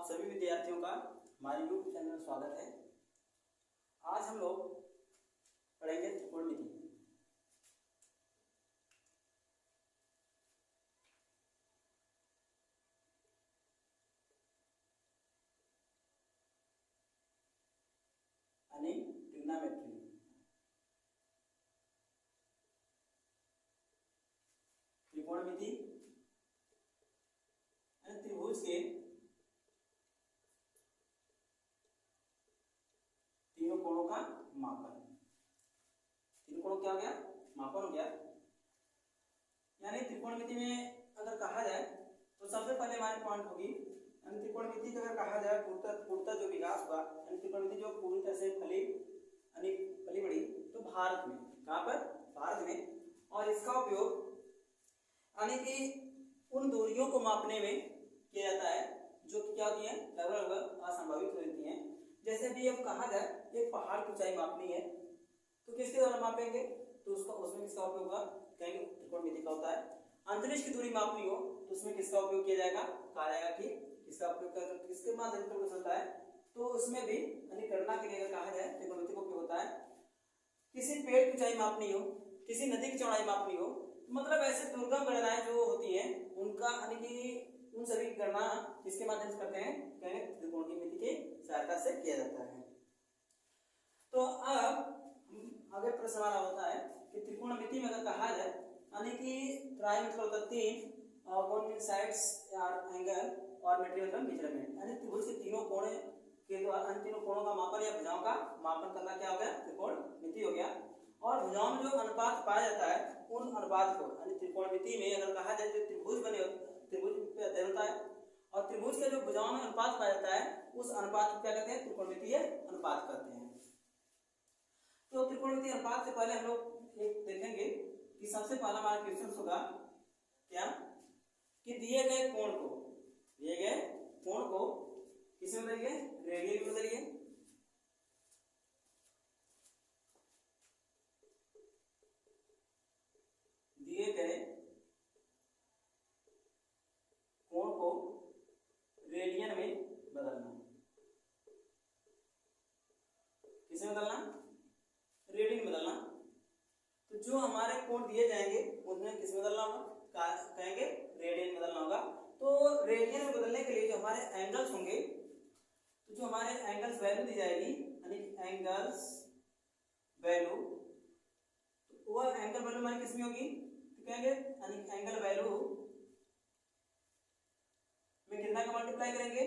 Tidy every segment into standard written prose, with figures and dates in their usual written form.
सभी विद्यार्थियों का हमारे यूट्यूब चैनल में स्वागत है। आज हम लोग पढ़ेंगे त्रिकोणमिति। यानी ट्रिग्नोमेट्री। त्रिकोणमिति त्रिभुज के तीनों कोणों का मापन। तीनों कोणों क्या हो गया? मापन हो गया। यानी त्रिकोणमिति में अगर कहा जाए तो सबसे पहले हमारी पॉइंट होगी, यानी त्रिकोणमिति का अगर कहा जाए पूर्णतः जो विकास हुआ, यानी त्रिकोणमिति जो पूरी तरह से फली बढ़ी तो भारत में। कहाँ पर? भारत में। और इसका उपयोग यानी कि उन दूरियों को मापने में किया जाता है जो कि क्या होती है, लगभग असंभावित हो जाती हैं। जैसे भी अब कहा जाए एक पहाड़ की ऊंचाई मापनी है तो किसके द्वारा मापेंगे? तो उसमें किसका उपयोग होगा? कहेंगे त्रिकोणमिति का होता है। अंतरिक्ष की दूरी मापनी हो तो उसमें किसका उपयोग किया जाएगा? कहा जाएगा कि किसका उपयोग किसके माध्यम से उपयोग होता है? तो उसमें भी यानी गणना के लिए अगर कहा जाए त्रिकोणमिति का उपयोग होता है। किसी पेड़ की ऊंचाई मापनी हो, किसी नदी की चौड़ाई मापनी हो, मतलब ऐसे दुर्गम गणनाएं जो होती है उनका यानी कि उन सभी गणना किसके माध्यम से करते हैं? कहेंगे त्रिकोणमिति की सहायता से किया जाता है। तो अब आगे प्रश्न हमारा होता है कि त्रिकोणमिति में अगर कहा जाए यानी कि ट्राई मतलब होता है तीन, और साइड्स और एंगल और मेटेरियल का मेजरमेंट, यानी त्रिभुज के तीनों कोण के द्वारा इन तीनों कोणों का मापन या भुजाओं का मापन करना क्या हो गया? त्रिकोणमिति हो गया। और भुजाओं में जो अनुपात पाया जाता है उन अनुपात को यानी त्रिकोणमिति में अगर कहा जाए तो त्रिभुज पे अध्ययन होता है और त्रिभुज के जो भुजाओं में अनुपात पाया जाता है उस अनुपात को क्या कहते हैं? त्रिकोणमितीय अनुपात कहते हैं। तो त्रिकोणमितीय अनुपात से पहले हम लोग एक देखेंगे कि सबसे पहला हमारा क्वेश्चन होगा क्या कि दिए गए कोण को किसमें बदलिए? रेडियन में बदलिए। दिए गए कोण को रेडियन में बदलना। किसमें बदलना? रेडियन में बदलना। तो जो हमारे कोण दिए जाएंगे उनमें किसमें बदलना होगा? कहेंगे रेडियन में बदलना होगा। तो रेडियन में बदलने के लिए जो हमारे एंगल्स होंगे, तो जो हमारे एंगल्स वैल्यू दी जाएगी यानी एंगल्स वैल्यू, तो वो एंगल वैल्यू हमारी किसमें होगी? तो कहेंगे यानी एंगल वैल्यू में कितना का मल्टीप्लाई करेंगे?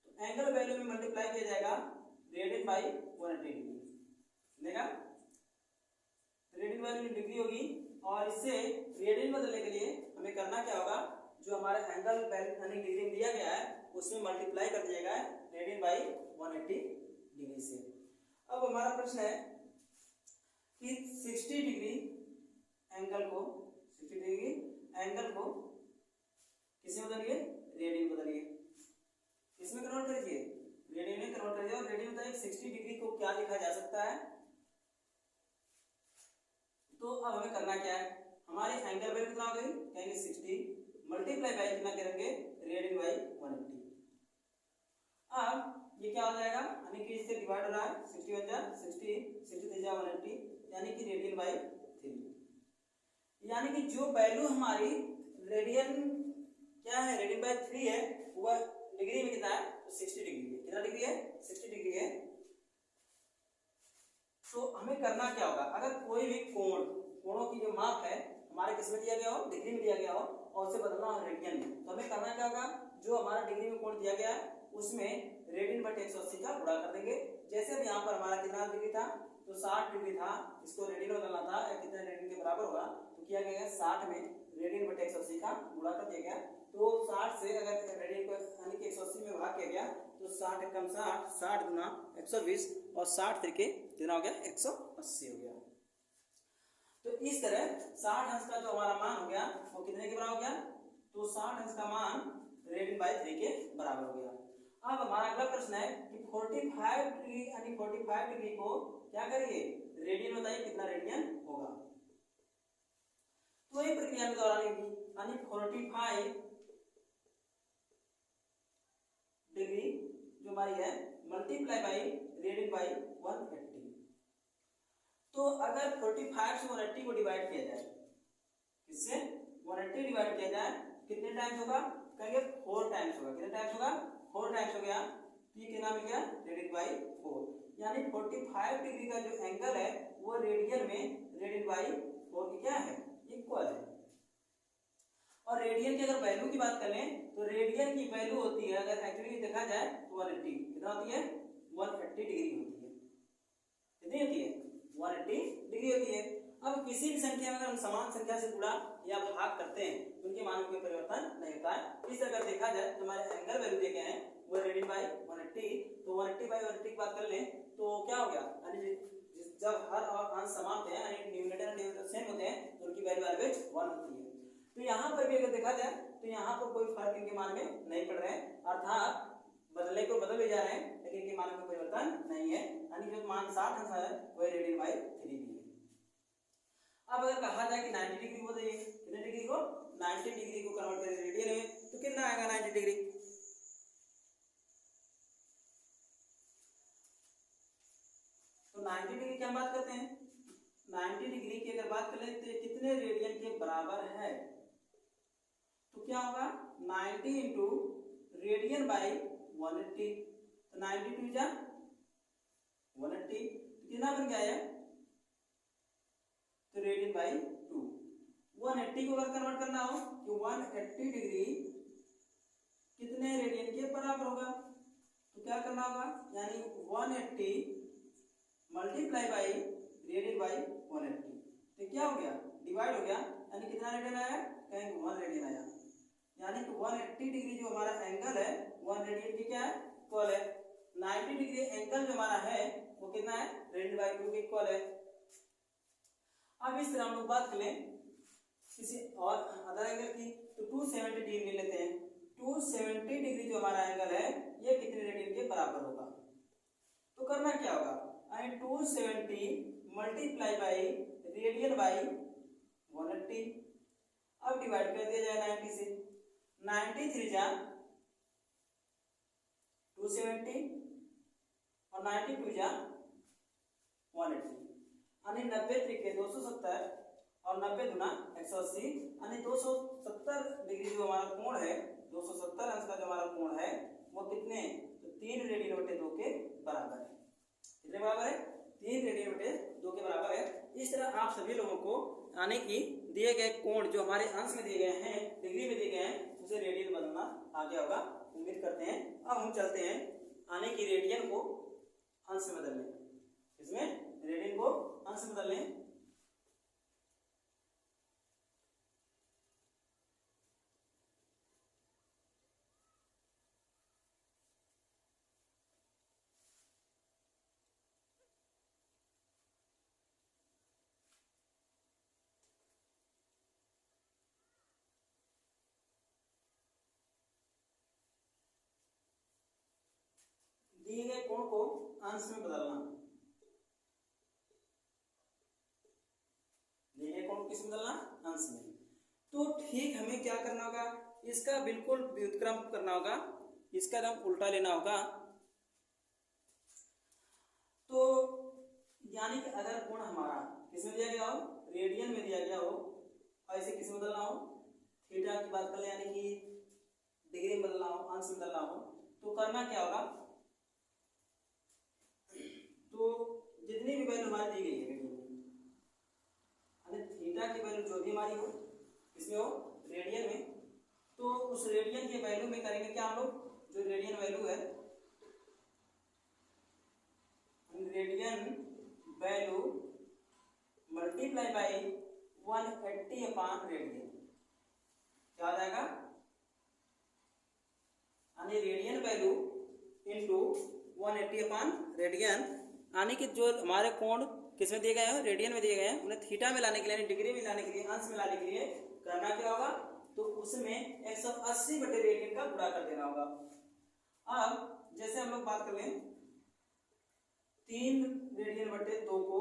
तो एंगल वैल्यू में मल्टीप्लाई किया जाएगा रेडियन बाई 180 डिग्री। देगा रेडियन वैल्यू डिग्री होगी और इससे रेडियन बदलने के लिए हमें करना क्या होगा? जो हमारा एंगल वैल्यू यानी डिग्री में दिया गया है उसमें मल्टीप्लाई कर दिया जाएगा रेडियन बाई 180 डिग्री से। अब हमारा प्रश्न है कि 60 डिग्री एंगल को किसमें बदलिए? रेडियन बदलिए। इसमें कन्वर्ट करिए, रेडियन में कन्वर्ट करिए। और रेडियन बताइए 60 डिग्री को क्या लिखा जा सकता है? तो अब हमें करना क्या है? हमारी एंगल वैल्यू कितना हो गई? कहेंगे 60 मल्टीप्लाई बाई कितना करेंगे? Radian by 180। अब ये क्या हो जाएगा? यानी कि इससे डिवाइड हो रहा है 60 बन जाए 60 3 जा 180 यानी कि रेडियन बाई 3। यानी कि जो वैल्यू हमारी रेडियन क्या है? रेडियन बाई 3 है, वह डिग्री में कितना है? तो 60 डिग्री है। कितना डिग्री है? 60 डिग्री है। तो हमें करना क्या होगा? अगर कोई भी कोणों की जो माप है हमारे किस में दिया गया हो? डिग्री में दिया गया हो और उसे बदलना हो रेडियन में, तो हमें करना क्या होगा? जो हमारा डिग्री में कोण दिया गया है उसमें रेडियन बटे 180 का गुणा कर देंगे। जैसे अब यहाँ पर हमारा कितना डिग्री था? तो 60 डिग्री था, इसको रेडियन में बदलना था या कितने रेडियन के बराबर होगा? तो किया गया 60 में रेडियन बटे 180 का गुणा कर दिया गया। तो 60 से अगर रेडियन को यानी कि 180 में भाग किया गया तो 60 एकम 60 गुना 120 और 60 तरीके कितना हो गया? 180 हो गया। तो इस तरह 60 अंश का जो हमारा मान हो गया वो कितने के बराबर हो गया? तो 60 अंश का मान रेडियन बाई 3 के बराबर हो गया। अब हमारा अगला प्रश्न है कि 45 डिग्री यानी 45 डिग्री को क्या करिए? रेडियन बताइए कितना रेडियन होगा? तो ये प्रक्रिया के दौरान यानी 45 डिग्री जो हमारी है मल्टीप्लाई बाई रेडियन बाई 180। तो अगर 45 से 180 को डिवाइड किया जाए, किससे 180 डिवाइड किया जाए, कितने टाइम्स होगा, कहेंगे 4 टाइम्स होगा। कितने टाइम्स होगा, 4 टाइम्स हो गया। ये कितना मिल गया, रेडियन बाई 4, यानी 45 डिग्री का जो एंगल है वो रेडियन में रेडियन बाई 4 की क्या है, इक्वल है। और रेडियन की अगर वैल्यू की बात करें तो रेडियन की वैल्यू होती है, अगर एक्चुअली देखा जाए तो 180, कितना होती है, 180 डिग्री होती है। कितनी होती है, 180 डिग्री होती है। अब किसी भी संख्या में अगर हम समान संख्या से गुणा या भाग करते हैं तो उनके मानों में परिवर्तन नहीं होता है। इस अगर देखा जाए तो हमारे एंगल वैल्यू दिए गए हैं वो रेडियन बाई 180, तो 180 बाई 180 की बात कर लें तो क्या हो गया, यानी जब हर और अंश समान होते हैं, यानी न्यूमरेटर और डिनोमिनेटर सेम होते हैं, तो उनकी वैल्यू ऑलवेज 1 होती है। तो यहाँ पर भी अगर देखा जाए तो यहाँ पर कोई फर्क इनके मान में नहीं पड़ रहे हैं, अर्थात बदलने को बदल भी जा रहे हैं लेकिन इनके मान में परिवर्तन नहीं है, यानी जो मान 60 अंश है वह रेडियन बाई 3 भी है। अब अगर कहा जाए कि 90 डिग्री को, बताइए कितने डिग्री को, 90 डिग्री को कन्वर्ट करें रेडियन में तो कितना आएगा 90 डिग्री, तो 90 डिग्री की हम बात करते हैं, 90 डिग्री की अगर बात करें तो कितने रेडियन के बराबर है, तो क्या होगा 90 इंटू रेडियन बाई 180, तो 92 जा 180, कितना बन गया है, तो रेडियन बाई 2। 180 को अगर कन्वर्ट करना हो कि 180 डिग्री कितने रेडियन के बराबर होगा, तो क्या करना होगा, यानी 180 मल्टीप्लाई बाई रेडियन बाई 180, तो क्या हो गया, डिवाइड हो गया, यानी कितना रेडियन आया, कहेंगे 1 रेडियन आया, यानी कि 180 डिग्री जो हमारा एंगल है 1 रेडियन की क्या है, इक्वल है। 90 डिग्री एंगल जो हमारा है वो कितना है, रेडियन बाई 2 के इक्वल है। अब इस तरह हम लोग बात करें किसी और अदर एंगल की, तो 270 डिग्री लेते हैं। 270 डिग्री जो हमारा एंगल है ये कितने रेडियन के बराबर होगा, तो करना क्या होगा, यानी 270 मल्टीप्लाई बाई रेडियन बाई 180, अब डिवाइड कर दिया जाए 90 से, 93 जा 270 और 92 जा 180, यानी 90 त्रिके 270 और 90 गुना 180, यानी 270 डिग्री जो हमारा कोण है, 270 अंश का जो हमारा कोण है वो कितने, तो 3 रेडियन बटे 2 के बराबर है। कितने बराबर है, 3 रेडियन बटे 2 के बराबर है। इस तरह आप सभी लोगों को यानी कि दिए गए कोण जो हमारे अंश में दिए गए हैं, डिग्री में दिए गए हैं, उसे रेडियन बदलना आ गया होगा, उम्मीद करते हैं। अब हम चलते हैं आने की रेडियन को अंश में बदलने, इसमें रेडियन को अंश में बदलने। दिए गए कोण को अंश में बदलना, दिए गए कोण किस में बदलना, अंश में। तो ठीक हमें क्या करना होगा, इसका बिल्कुल व्युत्क्रम करना होगा, इसका एकदम उल्टा लेना होगा। तो यानी कि अगर कोण हमारा किसमें दिया गया हो, रेडियन में दिया गया हो, और इसे किस में बदलना हो, थीटा की बात कर ले, यानी कि डिग्री में बदलना हो, अंश में बदलना हो, तो करना क्या होगा, तो जितनी भी वैल्यू हमारी दी गई है थीटा की वैल्यू जो भी हमारी हो इसमें हो रेडियन में, तो उस रेडियन के वैल्यू में करेंगे क्या हम लोग, जो रेडियन वैल्यू है, radian value multiply by 180 upon radian, क्या आ जाएगा, यानी radian value into 180 upon radian, यानी कि जो हमारे कोण किसमें दिए गए हैं, रेडियन में दिए गए हैं, उन्हें थीटा में लाने के लिए, डिग्री में लाने के लिए, अंश में लाने के लिए करना क्या होगा, तो उसमें 180 बटे रेडियन का गुणा कर देना होगा। अब जैसे हम लोग बात कर लें 3 रेडियन बटे 2 को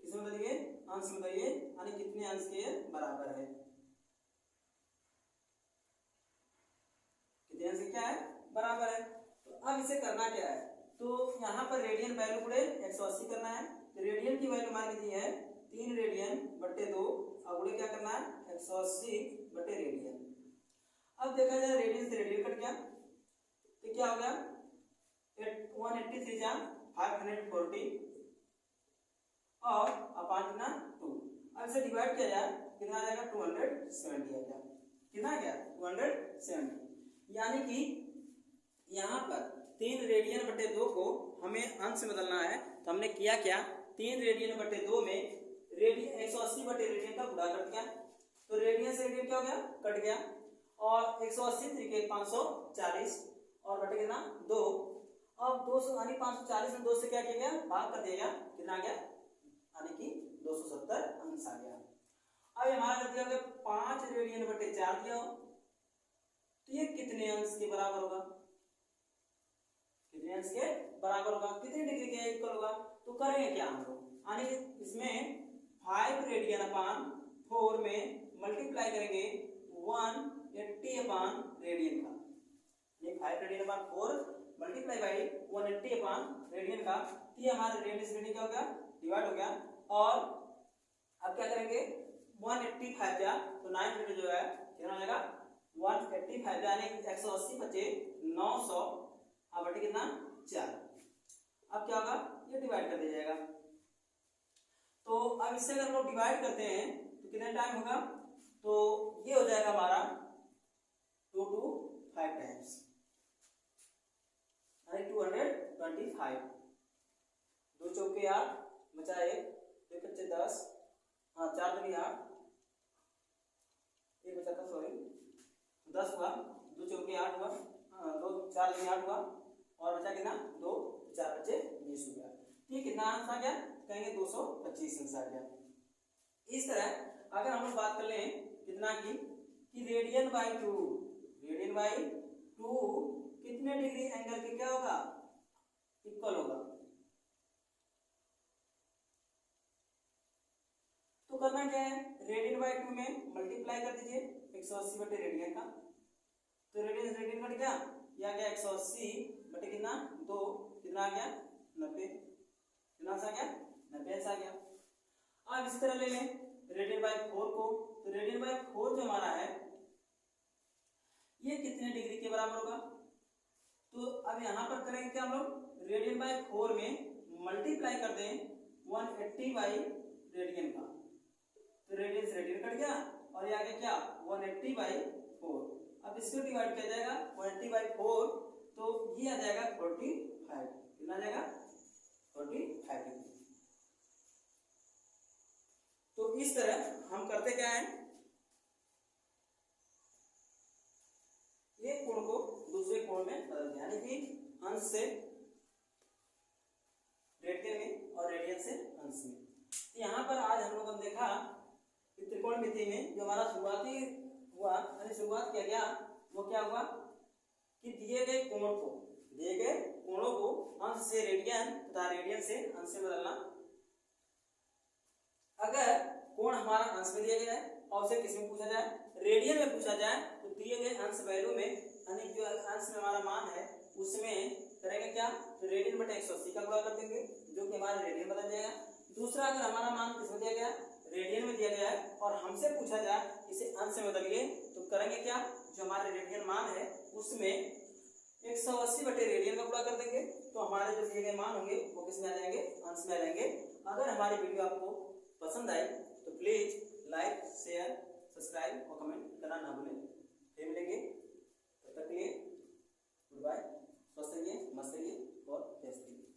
किसमें बदलिए, अंश में बदलिए, यानी कितने अंश के बराबर है, कितने अंश क्या है, बराबर है। तो अब इसे करना क्या है, तो यहाँ पर रेडियन वैल्यू गुणे 180 करना है। तो रेडियन की वैल्यू मान दी है 3 रेडियन बटे 2 और गुणे क्या करना है 180 बटे रेडियन। अब देखा जाए रेडियन से रेडियन कट गया तो क्या हो गया 183 जा 540 और अपान कितना 2। अब इसे डिवाइड किया जाए कितना आ जाएगा 270 आ गया। कितना आ गया 270। यानी कि यहाँ पर 3 रेडियन बटे 2 को हमें अंश में बदलना है। तो हमने किया क्या 3 रेडियन बटे 2 में रेडियन 180 बटे रेडियन का गुणा कर दिया। तो रेडियन से रेडियन क्या हो गया कट गया और 180 तरीके 540 और बटे कितना 2। अब 200 यानी 540 में 2 से क्या किया गया भाग कर दिया गया कितना आ गया यानी कि 270 अंश आ गया। अब हमारा कर दिया 5 रेडियन बटे 4 दिया हो तो ये कितने अंश के बराबर होगा, कितने अंश के बराबर होगा, कितनी डिग्री के इक्वल होगा। तो करेंगे क्या हम लोग यानी इसमें 5 रेडियन अपान 4 में मल्टीप्लाई करेंगे 180 अपान रेडियन का। ये 5 radian upon 4 multiply by 180 upon radian का। ये हमारा रेडियन से रेडियन क्या हो गया डिवाइड हो गया। और अब क्या करेंगे 185 जा तो 9 रेडियन जो है कितना हो जाएगा 185 यानी 180 बचे 900 अब बटे कितना 4। अब क्या होगा ये डिवाइड कर दिया जाएगा। तो अब इससे अगर हम लोग डिवाइड करते हैं तो कितना टाइम होगा, तो ये हो जाएगा हमारा 2 to 5 टाइम्स यानी 225। 2 चौके 8 बचा 1 2 बचे 10 हाँ 4 दूनी 8 1 बचा था सॉरी 10 हुआ 2 चौके 8 हुआ 2 4 दूनी 8 हुआ और बचा कितना 2 4 बचे 20 हो गया। ठीक कितना अंश आ गया कहेंगे 225 अंश आ गया। इस तरह अगर हम लोग बात कर लें कितना की कि रेडियन बाई 2 कितने डिग्री एंगल के क्या होगा इक्वल होगा। तो करना क्या है रेडियन बाई 2 में मल्टीप्लाई कर दीजिए 180 बटे रेडियन का। तो रेडियन से रेडियन कट गया ये आ गया 180 बटे कितना 2 कितना आ गया 90 कितना आ गया 90 आ गया। अब इस तरह ले लें रेडियन बाई 4 को। तो रेडियन बाई 4 जो हमारा है ये कितने डिग्री के बराबर होगा। तो अब यहाँ पर करेंगे क्या हम लोग रेडियन बाई 4 में मल्टीप्लाई कर दें 180 बाई रेडियन का। तो रेडियन से रेडियन कट गया और ये आ गया क्या 180 बाई 4। अब इसको डिवाइड किया जाएगा 180 बाई 4 तो ये आ जाएगा 45 कितना आ जाएगा 45 डिग्री। तो इस तरह हम करते क्या है एक कोण को दूसरे कोण में बदलते हैं यानी कि अंश से रेडियन में और रेडियन से अंश में। यहाँ पर आज हम लोगों ने देखा कि त्रिकोणमिति में जो हमारा शुरुआती हुआ यानी शुरुआत किया गया वो क्या हुआ कि दिए गए कोणों को अंश से रेडियन तथा रेडियन से अंश में बदलना। अगर कोण हमारा अंश में दिया गया है और उसे किस में पूछा जाए रेडियन में पूछा जाए तो दिए गए अंश वैल्यू में यानी जो अंश में हमारा मान है उसमें करेंगे क्या तो रेडियन बटे 180 का गुणा कर देंगे जो कि हमारा रेडियन बदल जाएगा। दूसरा अगर हमारा मान किस में दिया गया रेडियन में दिया गया है और हमसे पूछा जाए इसे अंश में बदलिए तो करेंगे क्या जो हमारे रेडियन मान है उसमें 180 बटे रेडियन का गुणा कर देंगे तो हमारे जो दिए गए मान होंगे वो किस में आ जाएंगे अंश में आ जाएंगे। अगर हमारी वीडियो आपको पसंद आई तो प्लीज लाइक शेयर सब्सक्राइब और कमेंट करना ना भूलें। फिर मिलेंगे तब तक के लिए गुड बाय। स्वस्थ रहिए मस्त रहिए और व्यस्त रहिए।